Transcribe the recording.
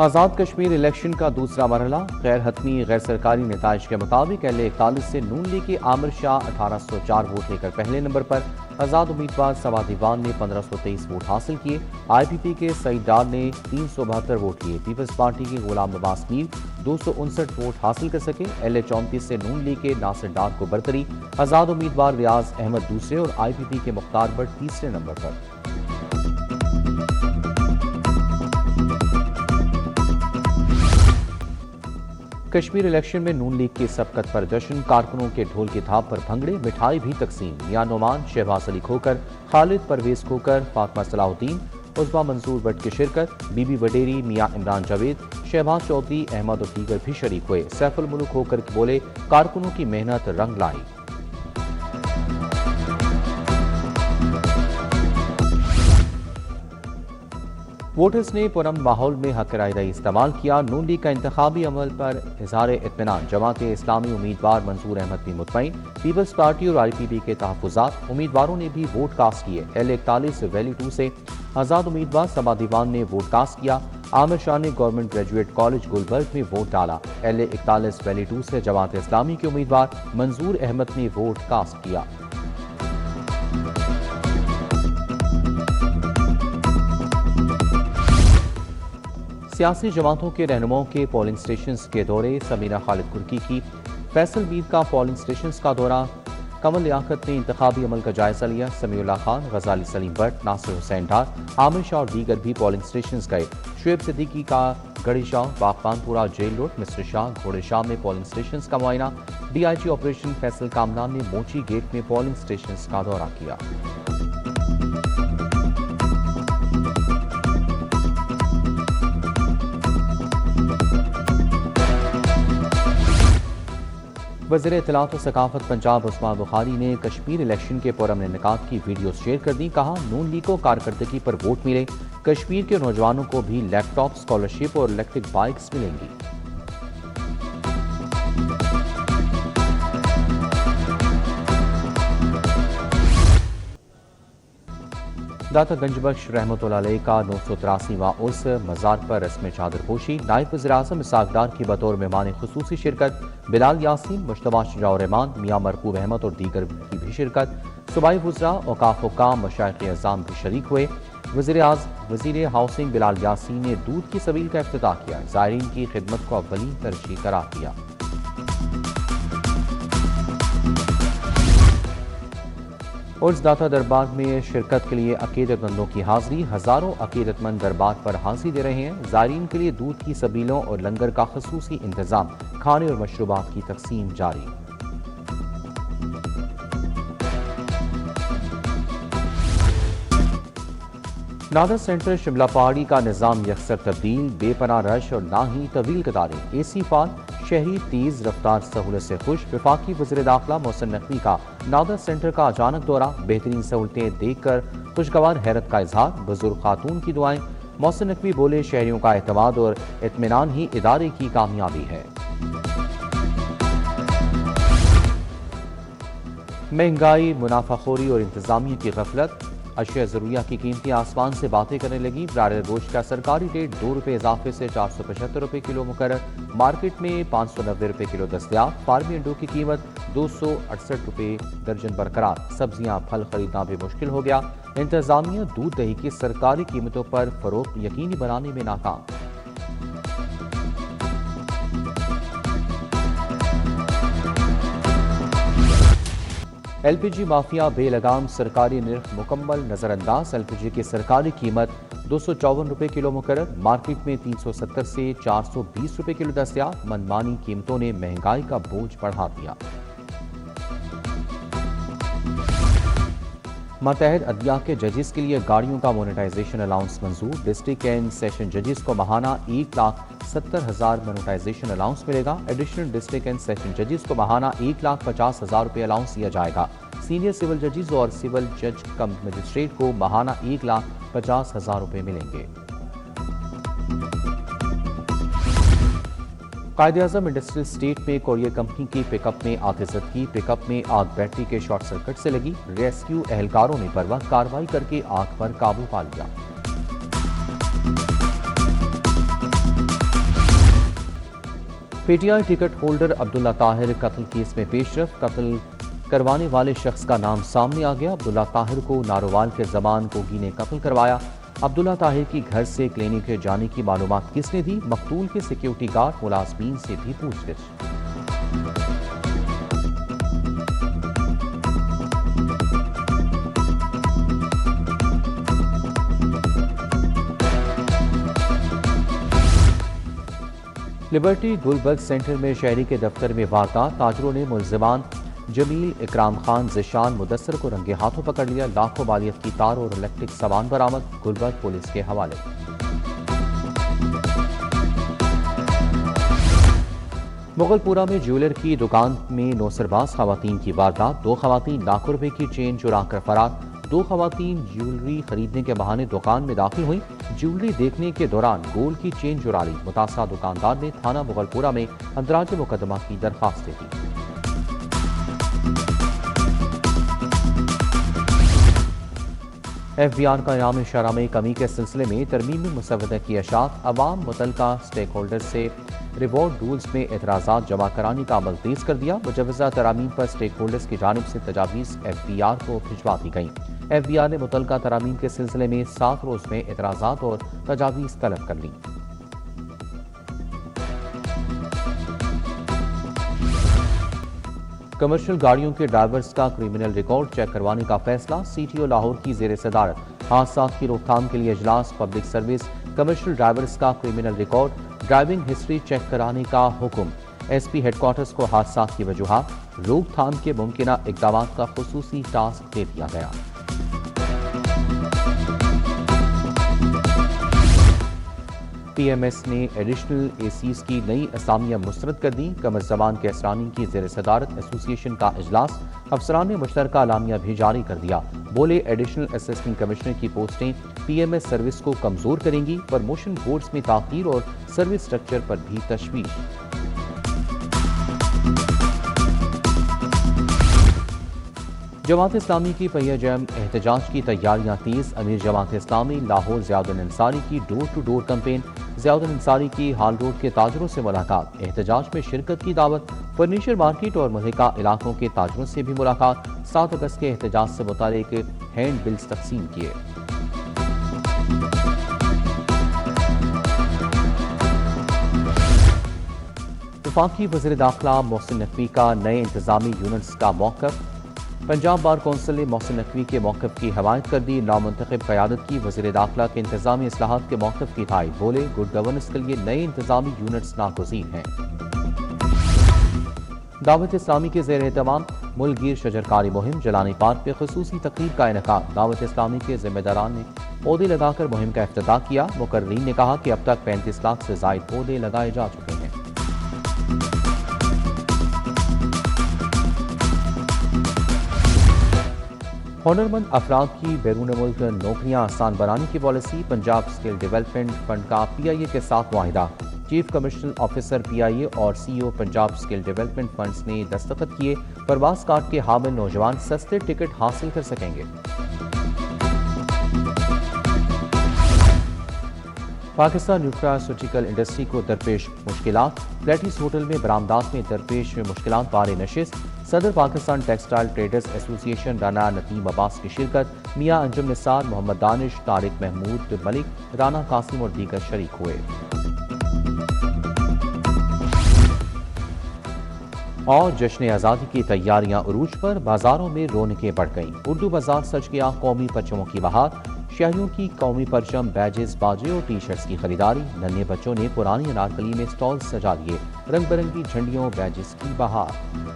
Azad Kashmir election کا دوسرا مرحلہ غیر حتمی غیر سرکاری نتائج کے مطابق L41 سے نون لیگ کے عامر شاہ 1804 ووٹ لے کر پہلے نمبر پر، آزاد امیدوار سوا دیوان نے 1523 ووٹ حاصل کیے، IPP کے سعید ڈار نے 372 ووٹ لیے، پیپلز پارٹی کے غلام نواز میر 259 ووٹ حاصل کر سکے، L34 سے نون لیگ کے ناصر ڈار کو برتری، آزاد امیدوار ریاض احمد دوسرے اور IPP کے مختار بٹ تیسرے نمبر پر۔ کشمیر الیکشن میں نون لیگ کی سبقت پر جشن، کارکنوں کے ڈھول کی تھاپ پر بھنگڑے، مٹھائی بھی تقسیم، میاں نعمان، شہباز علی کھوکر، خالد پرویز کھوکر، فاطمہ صلاح الدین، عظمیٰ منصور بٹ کی شرکت، بی بی وڈیری، میاں عمران جاوید، شہباز چودھری، احمد اور دیگر بھی شریک ہوئے۔ سیف الملک کھوکر بولے، کارکنوں کی محنت رنگ لائی۔ ووٹرز نے پرامن ماحول میں حق رائے دہی استعمال کیا، نون لیگ کا انتخابی عمل پر اظہار اطمینان، جماعت اسلامی امیدوار منصور احمد بھی مطمئن، پیپلز پارٹی اور IPP کے تحفظات، امیدواروں نے بھی ووٹ کاسٹ کیے، L41 ویلی 2 سے آزاد امیدوار سبا دیوان نے ووٹ کاسٹ کیا، عامر شاہ نے گورنمنٹ گریجویٹ کالج گلبرگ میں ووٹ ڈالا، L41 ویلی 2 سے جماعت اسلامی کے امیدوار منظور احمد نے ووٹ کاسٹ کیا۔ سیاسی جماعتوں کے رہنماؤں کے پولنگ سٹیشنز کے دورے، سمیرہ خالد کرکی کی فیصل میر کا پولنگ سٹیشنز کا دورہ، کمل لیاقت نے انتخابی عمل کا جائزہ لیا، سمیع اللہ خان، غزالی سلیم بٹ، ناصر حسین ڈار، عامر شاہ اور دیگر بھی پولنگ سٹیشنز گئے، شعیب صدیقی کا گڑھی شاہ، باغبان پورہ جیل روڈ، مصر شاہ، گھوڑے شاہ میں پولنگ سٹیشنز کا معائنہ، DIG آپریشن فیصل کامران نے موچی گیٹ میں پولنگ سٹیشنز کا دورہ کیا۔ وزیر اطلاعات و ثقافت پنجاب عثمان بخاری نے کشمیر الیکشن کے پرامن انعقاد کی ویڈیوز شیئر کر دی، کہا نون لیگ کو کارکردگی پر ووٹ ملے، کشمیر کے نوجوانوں کو بھی لیپ ٹاپ، اسکالرشپ اور الیکٹرک بائکس ملیں گی۔ داتا گنج بخش رحمۃ اللہ علیہ کا 983واں عرس، مزار پر رسم چادر پوشی، نائب وزیر اعظم اسحاق ڈار کی بطور مہمان خصوصی شرکت، بلال یاسین، مجتبیٰ شجاع الرحمان، میاں مرغوب احمد اور دیگر کی بھی شرکت، صوبائی وزراء، اوقاف حکام، مشائخ اعظام بھی شریک ہوئے۔ وزیر ہاؤسنگ بلال یاسین نے دودھ کی سبیل کا افتتاح کیا، زائرین کی خدمت کو اولین ترجیح قرار دیا۔ عرس داتا دربار میں شرکت کے لیے عقیدت مندوں کی حاضری، ہزاروں عقیدت مند دربار پر حاضری دے رہے ہیں، زائرین کے لیے دودھ کی سبیلوں اور لنگر کا خصوصی انتظام، کھانے اور مشروبات کی تقسیم جاری۔ نادر سینٹر شملہ پہاڑی کا نظام یکسر تبدیل، بے پناہ رش اور نہ ہی طویل قطاریں، AC فعال، شہری تیز رفتار سہولت سے خوش، وفاقی وزیر داخلہ محسن نقوی کا نادر سینٹر کا اچانک دورہ، بہترین سہولتیں دیکھ کر خوشگوار حیرت کا اظہار، بزرگ خاتون کی دعائیں، محسن نقوی بولے شہریوں کا اعتماد اور اطمینان ہی ادارے کی کامیابی ہے۔ مہنگائی، منافع خوری اور انتظامیہ کی غفلت، اشیاء ضروریہ کی قیمتیں آسمان سے باتیں کرنے لگی، برائڈل گوشت کا سرکاری ریٹ 2 روپے اضافے سے 475 روپے کلو مقرر، مارکیٹ میں 590 روپے کلو دستیاب، فارمی انڈوں کی قیمت 268 روپے درجن برقرار، سبزیاں پھل خریدنا بھی مشکل ہو گیا، انتظامیہ دودھ دہی کی سرکاری قیمتوں پر فروخت یقینی بنانے میں ناکام۔ LPG مافیا بے لگام، سرکاری نرخ مکمل نظر انداز، LPG کی سرکاری قیمت 254 روپے کلو مقرر، مارکیٹ میں 370 سے 420 روپے کلو دستیاب، منمانی قیمتوں نے مہنگائی کا بوجھ بڑھا دیا۔ ماتحت عدلیہ کے ججز کے لیے گاڑیوں کا مونیٹائزیشن الاؤنس منظور، ڈسٹرکٹ اینڈ سیشن ججز کو ماہانہ 1,70,000 مونیٹائزیشن الاؤنس ملے گا، ایڈیشنل ڈسٹرکٹ اینڈ سیشن ججز کو ماہانہ 1,50,000 روپے الاؤنس دیا جائے گا، سینئر سول ججز اور سول جج کم مجسٹریٹ کو ماہانہ 1,50,000 روپے ملیں گے۔ قائد اعظم انڈسٹریل اسٹیٹ میں کورئیر کمپنی کی پک اپ میں آتشزدگی، پک اپ میں آگ بیٹری کے شارٹ سرکٹ سے لگی، ریسکیو اہلکاروں نے بروقت کارروائی کر کے آگ پر قابو پا لیا۔ P T I ticket holder Abdullah Tahir قتل کیس میں پیش رفت، قتل کروانے والے شخص کا نام سامنے آ گیا۔ عبداللہ طاہر کو نارووال کے زمان کوگی نے قتل کروایا۔ عبداللہ طاہر کی گھر سے کلینک جانے کی معلومات کس نے دی؟ مقتول کے سیکیورٹی گارڈ ملازمین سے بھی پوچھ گچھ۔ لبرٹی گلبرگ سینٹر میں شہری کے دفتر میں واردات، تاجروں نے ملزمان جمیل، اکرام خان، ذیشان، مدثر کو رنگے ہاتھوں پکڑ لیا۔ لاکھوں مالیت کی تار اور الیکٹرک سامان برآمد، گلبرگ پولیس کے حوالے۔ مغل پورہ میں جیولر کی دکان میں نوسرباز خواتین کی واردات، 2 خواتین لاکھوں روپے کی چین چرا کر فرار۔ 2 خواتین جیولری خریدنے کے بہانے دکان میں داخل ہوئیں، جیولری دیکھنے کے دوران گولڈ کی چین چرا لی۔ متاثرہ دکاندار نے تھانہ مغل پورہ میں اندراج مقدمہ کی درخواست دی۔ ایف بی آر کا انعام شرح میں کمی کے سلسلے میں ترمیمی مسودہ کی اشاعت، عوام متعلقہ سٹیک ہولڈر سے ریوارڈ رولز میں اعتراضات جمع کرانے کا عمل تیز کر دیا۔ مجوزہ ترامیم پر سٹیک ہولڈرز کی جانب سے تجاویز ایف بی آر کو بھجوا دی گئیں۔ ایف بی آر نے متعلقہ ترامیم کے سلسلے میں 7 روز میں اعتراضات اور تجاویز طلب کر لیں۔ کمرشل گاڑیوں کے ڈرائیورز کا کرمنل ریکارڈ چیک کروانے کا فیصلہ، سی ٹی او لاہور کی زیر صدارت حادثات کی روک تھام کے لیے اجلاس، پبلک سروس کمرشل ڈرائیورز کا criminal record, driving history check کرانے کا حکم۔ ایس پی ہیڈ کوارٹرز کو حادثات کی وجوہات، روک تھام کے ممکنہ اقدامات کا خصوصی ٹاسک دے دیا گیا۔ پی ایم ایس نے ایڈیشنل اے سیز کی نئی اسامیاں مسترد کر دیں۔ قمر زمان کے اسرانی کی زیر صدارت ایسوسی ایشن کا اجلاس، افسران نے مشترکہ اعلامیہ بھی جاری کر دیا۔ بولے ایڈیشنل اسسٹنٹ کمشنر کی پوسٹیں پی ایم ایس سروس کو کمزور کریں گی، پرموشن بورڈز میں تاخیر اور سروس سٹرکچر پر بھی تشویش۔ جماعت اسلامی کی پہیہ جم احتجاج کی تیاریاں تیز، امیر جماعت اسلامی لاہور زیاد الدین انصاری کی ڈور ٹو ڈور کمپین، زیاد الدین انصاری کی ہال روڈ کے تاجروں سے ملاقات، احتجاج میں شرکت کی دعوت، فرنیچر مارکیٹ اور ملحقہ علاقوں کے تاجروں سے بھی ملاقات، 7 اگست کے احتجاج سے متعلق ہینڈ بلز تقسیم کیے۔ وفاقی وزیر داخلہ محسن نقوی کا نئے انتظامی یونٹس کا موقف، پنجاب بار کونسل نے محسن نقوی کے موقف کی حمایت کر دی۔ نامنتخب قیادت کی وزیر داخلہ کے انتظامی اصلاحات کے موقف کی تائید، بولے گڈ گورننس کے لیے نئے انتظامی یونٹس ناگزیر ہیں۔ دعوت اسلامی کے زیر اہتمام ملک گیر شجرکاری مہم، جلانی پارک میں خصوصی تقریب کا انعقاد، دعوت اسلامی کے ذمہ داران نے پودے لگا کر مہم کا افتتاح کیا۔ مقررین نے کہا کہ اب تک 35 لاکھ سے زائد پودے لگائے جا چکے ہیں۔ ہنرمند افراد کی بیرون ملک نوکریاں آسان بنانے کی policy, Punjab skill development fund کا پی آئی اے کے ساتھ معاہدہ، چیف کمرشل آفیسر پی آئی اے اور سی او پنجاب اسکل ڈیولپمنٹ فنڈز نے دستخط کیے، پرواز کارڈ کے حامل نوجوان سستے ٹکٹ حاصل کر سکیں گے۔ پاکستان نیوٹراسیوٹیکل انڈسٹری کو درپیش مشکلات، پلیٹیس ہوٹل میں برآمدات میں درپیش مشکلات بارے نشست، صدر پاکستان ٹیکسٹائل ٹریڈرز ایسوسی ایشن رانا نتیم عباس کی شرکت، میاں انجم نثار، محمد دانش، طارق محمود ملک، رانا قاسم اور دیگر شریک ہوئے۔ اور جشن آزادی کی تیاریاں عروج پر، بازاروں میں رونقیں بڑھ گئیں، اردو بازار سج گیا قومی پرچموں کی بہار، شہریوں کی قومی پرچم، بیجز، باجے اور ٹی شرٹس کی خریداری، ننھے بچوں نے پرانی انارکلی میں سٹال سجا لیے، رنگ برنگی جھنڈیوں بیجز کی بہار۔